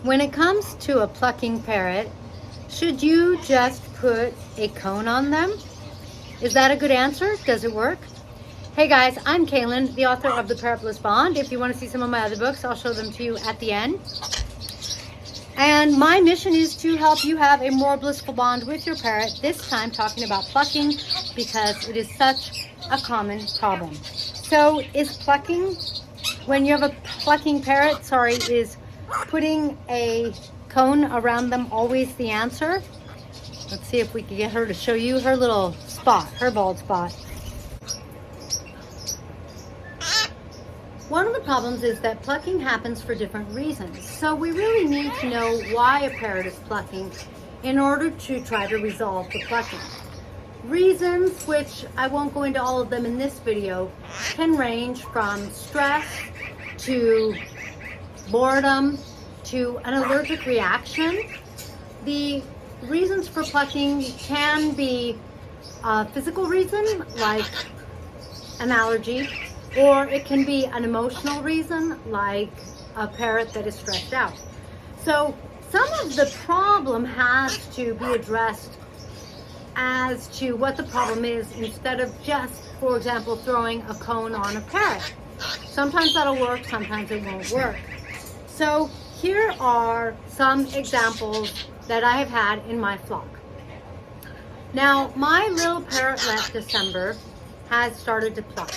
When it comes to a plucking parrot, should you just put a cone on them? Is that a good answer? Does it work? Hey guys, I'm Kaylin, the author of The Parrot Bliss Bond. If you want to see some of my other books, I'll show them to you at the end. And my mission is to help you have a more blissful bond with your parrot, this time talking about plucking because it is such a common problem. So is plucking, when you have a plucking parrot, is putting a cone around them always the answer? Let's see if we can get her to show you her little spot, her bald spot. One of the problems is that plucking happens for different reasons. So we really need to know why a parrot is plucking in order to try to resolve the plucking. Reasons, which I won't go into all of them in this video, can range from stress to boredom to an allergic reaction. The reasons for plucking can be a physical reason, like an allergy, or it can be an emotional reason, like a parrot that is stressed out. So some of the problem has to be addressed as to what the problem is instead of just, for example, throwing a cone on a parrot. Sometimes that'll work, sometimes it won't work. So here are some examples that I have had in my flock. Now, my little parrotlet December has started to pluck.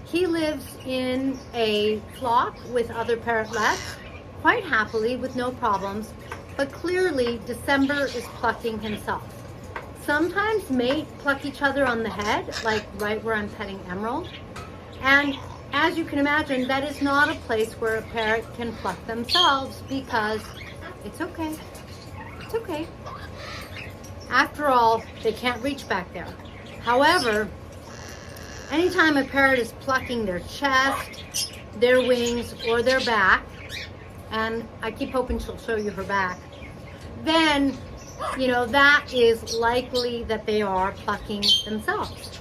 He lives in a flock with other parrotlets, quite happily with no problems, but clearly December is plucking himself. Sometimes mate pluck each other on the head, like right where I'm petting Emerald. And as you can imagine, that is not a place where a parrot can pluck themselves because it's okay. It's okay. After all, they can't reach back there. However, anytime a parrot is plucking their chest, their wings, or their back, and I keep hoping she'll show you her back, then, that is likely that they are plucking themselves.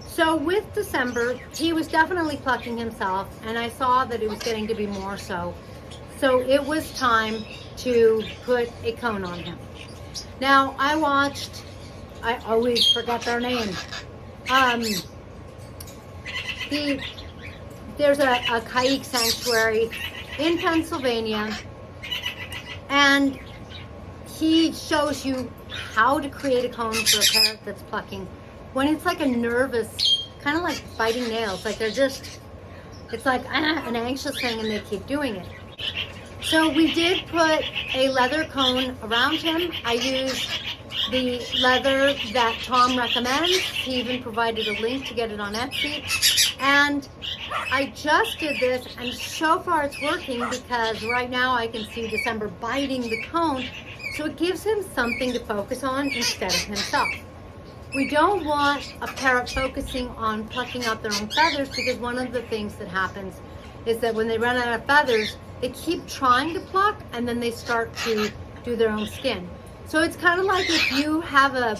So with December, he was definitely plucking himself, and I saw that it was getting to be more so. So it was time to put a cone on him. Now, I always forget their name. There's a Caique Sanctuary in Pennsylvania, and he shows you how to create a cone for a parrot that's plucking when it's like a nervous, kind of like biting nails, like it's like an anxious thing and they keep doing it. So we did put a leather cone around him. I used the leather that Tom recommends. He even provided a link to get it on Etsy. And I just did this, and so far it's working because right now I can see December biting the cone, so it gives him something to focus on instead of himself. We don't want a parrot focusing on plucking out their own feathers, because one of the things that happens is that when they run out of feathers, they keep trying to pluck and then they start to do their own skin. So it's kind of like if you have a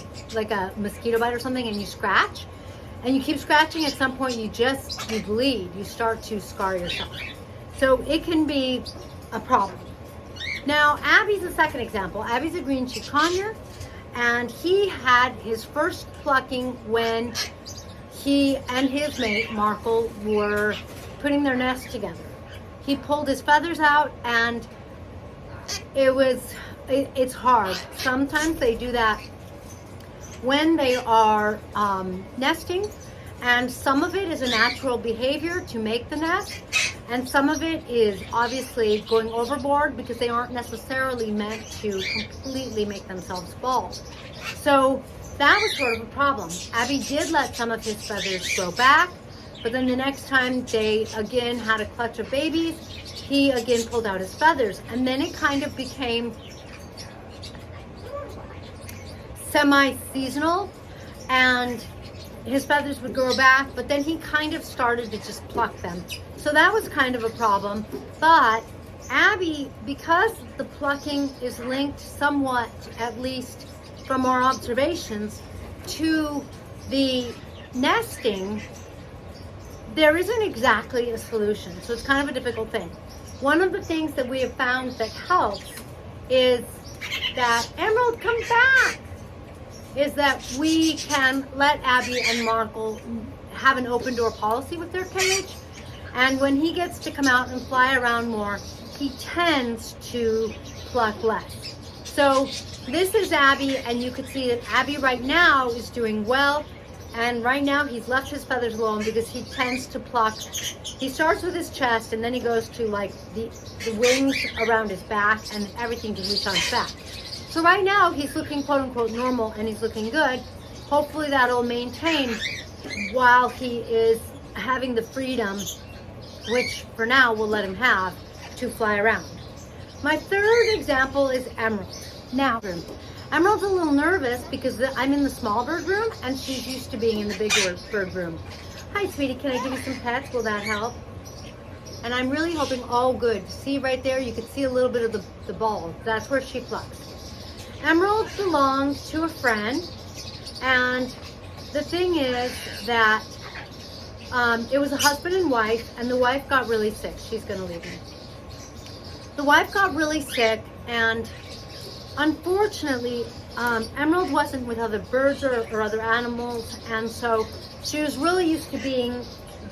mosquito bite or something and you scratch, and you keep scratching, at some point you bleed, you start to scar yourself. So it can be a problem. Now, Abby's a second example. Abby's a green cheek conure, and he had his first plucking when he and his mate, Markle, were putting their nest together. He pulled his feathers out, and it's hard. Sometimes they do that when they are nesting, and some of it is a natural behavior to make the nest, and some of it is obviously going overboard because they aren't necessarily meant to completely make themselves bald. So that was sort of a problem. Abby did let some of his feathers grow back, but then the next time they again had a clutch of babies, he again pulled out his feathers, and then it kind of became semi-seasonal, and his feathers would grow back, but then he kind of started to just pluck them. So that was kind of a problem. But Abby, because the plucking is linked somewhat, at least from our observations, to the nesting, there isn't exactly a solution. So it's kind of a difficult thing. One of the things that we have found that helps is that Emerald comes back, is that we can let Abby and Markle have an open door policy with their cage. And when he gets to come out and fly around more, he tends to pluck less. So this is Abby, and you can see that Abby right now is doing well. And right now he's left his feathers alone because he tends to pluck. He starts with his chest and then he goes to like the wings around his back and everything to reach on his back. So right now he's looking quote unquote normal and he's looking good. Hopefully that'll maintain while he is having the freedom, which for now we'll let him have, to fly around. My third example is Emerald. Now, Emerald's a little nervous because I'm in the small bird room and she's used to being in the big bird room. Hi, sweetie, can I give you some pets? Will that help? And I'm really hoping, oh good. See right there, you can see a little bit of the ball. That's where she plucks. Emerald belongs to a friend, and the thing is that it was a husband and wife, and the wife got really sick. She's gonna leave me. The wife got really sick, and unfortunately, Emerald wasn't with other birds or other animals, and so she was really used to being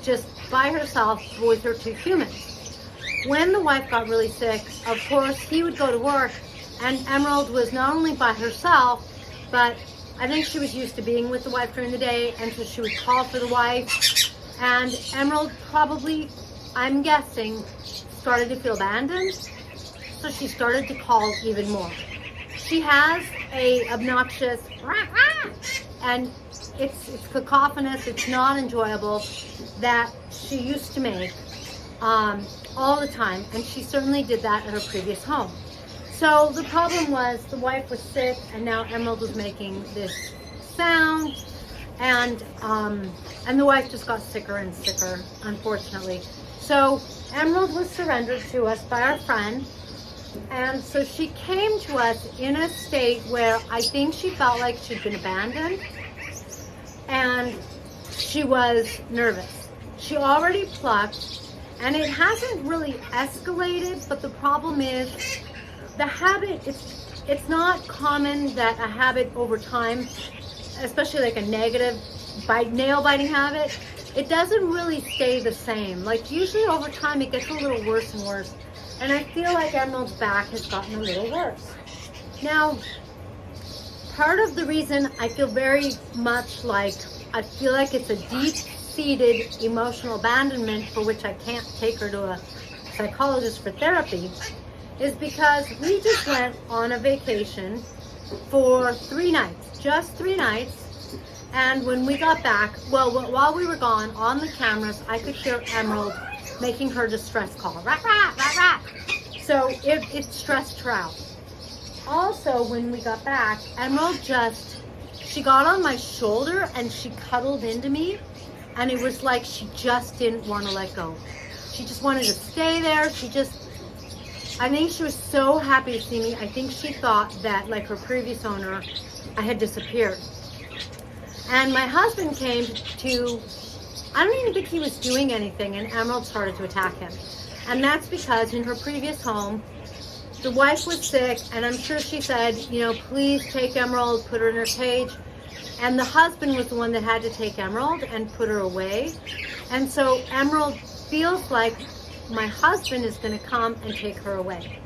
just by herself with her two humans. When the wife got really sick, of course, he would go to work, and Emerald was not only by herself, but I think she was used to being with the wife during the day, and so she would call for the wife, and Emerald probably, I'm guessing, started to feel abandoned, so she started to call even more. She has a obnoxious rah, rah, and it's cacophonous, it's not enjoyable, that she used to make all the time, and she certainly did that at her previous home. So the problem was the wife was sick, and now Emerald was making this sound, and the wife just got sicker and sicker, unfortunately. So Emerald was surrendered to us by our friend. And so she came to us in a state where I think she felt like she'd been abandoned, and she was nervous. She already plucked, and it hasn't really escalated, but the problem is the habit, it's not common that a habit over time, especially like a negative nail biting habit, it doesn't really stay the same. Like usually over time it gets a little worse and worse. And I feel like Emerald's back has gotten a little worse. Now, part of the reason I feel very much like, I feel like it's a deep-seated emotional abandonment for which I can't take her to a psychologist for therapy, is because we just went on a vacation for 3 nights, just 3 nights. And when we got back, well, while we were gone, on the cameras, I could hear Emerald making her distress call, rat, rat, rat, rat. So it stressed her out. Also, when we got back, Emerald she got on my shoulder and she cuddled into me, and it was like she just didn't want to let go. She just wanted to stay there. I think she was so happy to see me. I think she thought that, like her previous owner, I had disappeared. And my husband came to, I don't even think he was doing anything, and Emerald started to attack him. And that's because in her previous home, the wife was sick, and I'm sure she said, you know, please take Emerald, put her in her cage. And the husband was the one that had to take Emerald and put her away. And so Emerald feels like my husband is going to come and take her away.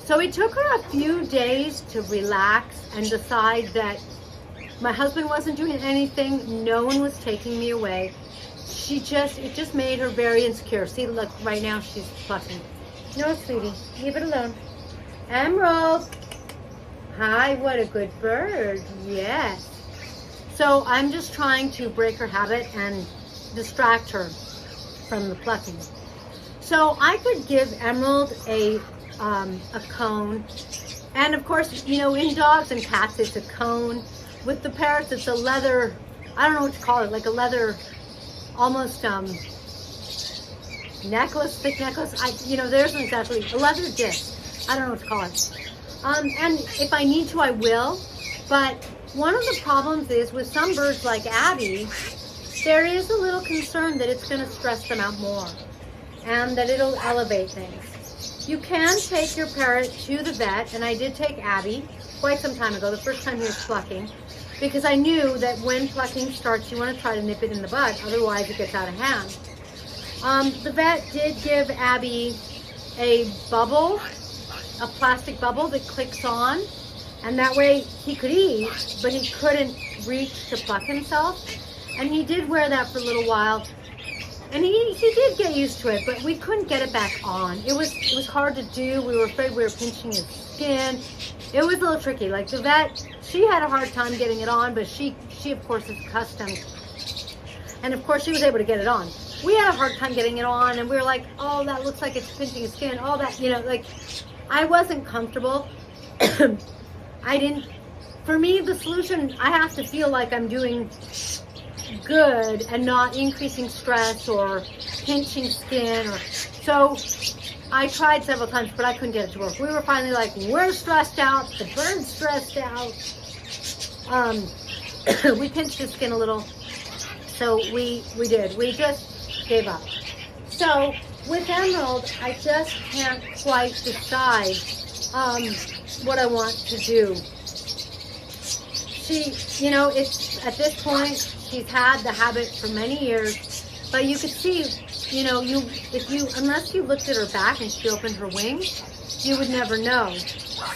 So it took her a few days to relax and decide that my husband wasn't doing anything, no one was taking me away. It just made her very insecure. See, look, right now she's plucking. No, sweetie, leave it alone. Emerald. Hi, what a good bird. Yes. So I'm just trying to break her habit and distract her from the plucking. So I could give Emerald a cone. And of course, you know, in dogs and cats, it's a cone. With the parrots, it's a leather, I don't know what to call it, like a leather, almost necklace, thick necklace. There isn't exactly, a leather disc. I don't know what to call it. And if I need to, I will. But one of the problems is with some birds like Abby, there is a little concern that it's going to stress them out more and that it'll elevate things. You can take your parrot to the vet, and I did take Abby quite some time ago, the first time he was plucking, because I knew that when plucking starts, you want to try to nip it in the bud, otherwise it gets out of hand. The vet did give Abby a bubble, a plastic bubble that clicks on, and that way he could eat, but he couldn't reach to pluck himself. And he did wear that for a little while, and he did get used to it, but we couldn't get it back on. It was hard to do. We were afraid we were pinching his skin. It was a little tricky. Like the vet, she had a hard time getting it on, but she of course is accustomed, and of course she was able to get it on. We had a hard time getting it on, and we were like, oh, that looks like it's pinching his skin. All that, like, I wasn't comfortable. For me, the solution, I have to feel like I'm doing good and not increasing stress or pinching skin. So I tried several times, but I couldn't get it to work. We were finally like, we're stressed out. The bird's stressed out. We pinched his skin a little. So we did. We just gave up. So with Emerald, I just can't quite decide what I want to do. She, it's at this point, she's had the habit for many years, but you could see, unless you looked at her back and she opened her wings, you would never know.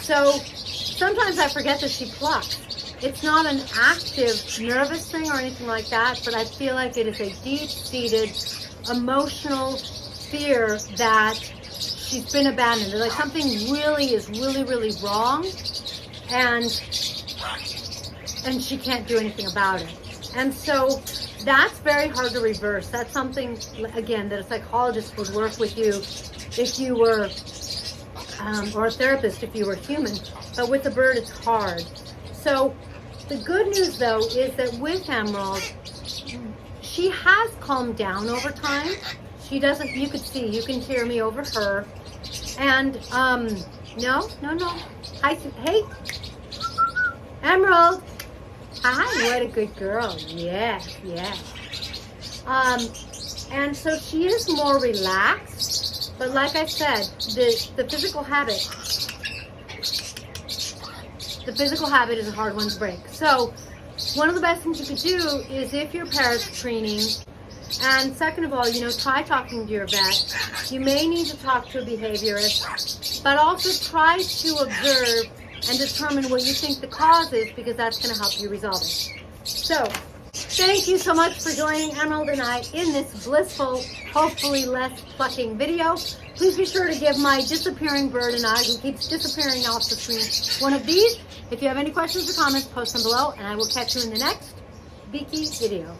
So sometimes I forget that she plucks. It's not an active nervous thing or anything like that, but I feel like it is a deep-seated emotional fear that she's been abandoned. Like something really is really, really wrong, and she can't do anything about it. And so that's very hard to reverse. That's something, again, that a psychologist would work with you if you were, or a therapist if you were human. But with a bird, it's hard. So the good news, though, is that with Emerald, she has calmed down over time. She doesn't, you can hear me over her. And, no. Hi, hey, Emerald. Hi, what a good girl. Yes. And so she is more relaxed, but like I said, the physical habit is a hard one to break. So one of the best things you could do is, if your parrot's training, and second of all, try talking to your vet. You may need to talk to a behaviorist, but also try to observe and determine what you think the cause is, because that's going to help you resolve it. So, thank you so much for joining Emerald and I in this blissful, hopefully less plucking video. Please be sure to give my disappearing bird and I, who keeps disappearing off the screen, one of these. If you have any questions or comments, post them below, and I will catch you in the next Beaky video.